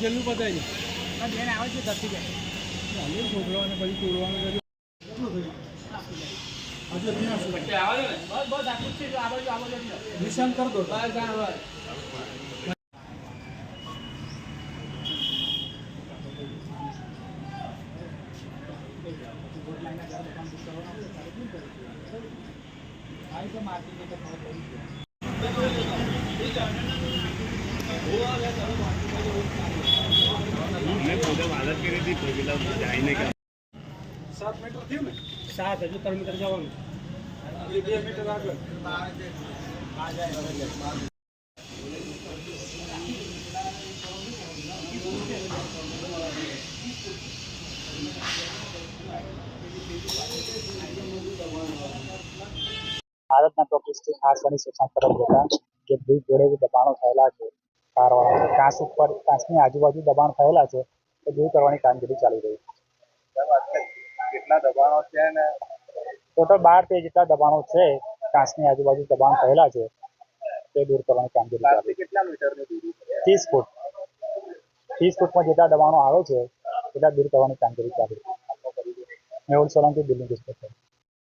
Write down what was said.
જલ્દી બતાવી બેન આવે છે ધરતી બેન છોકરાઓને પછી તોડવાનું નિશાન કર દો हालत करी थी जाने का 7 मीटर थी ने 7 हजू 3 मीटर जवान 2 मीटर आगे आ जाए ભારતના ટોપિક્સથી ખાસ કરી શિક્ષણ તરફ જતા જે બ્રિજ જોડે જે દબાણો થયેલા છે કારવાળા છે કાંસ ઉપર કાંસની આજુબાજુ દબાણ થયેલા છે તે દૂર કરવાની કામગીરી ચાલી રહી છે. કેટલા દબાણો છે ને ટોટલ 12 જેટલા દબાણો છે કાંસની આજુબાજુ દબાણ થયેલા છે તે દૂર કરવાની કામગીરી ચાલી રહી છે. કેટલા મીટરની દૂરી 30 ફૂટ 30 ફૂટમાં જેટલા દબાણો આવે છે એટલા દૂર કરવાની કામગીરી ચાલી રહી છે. Mehul Solanki, building inspector.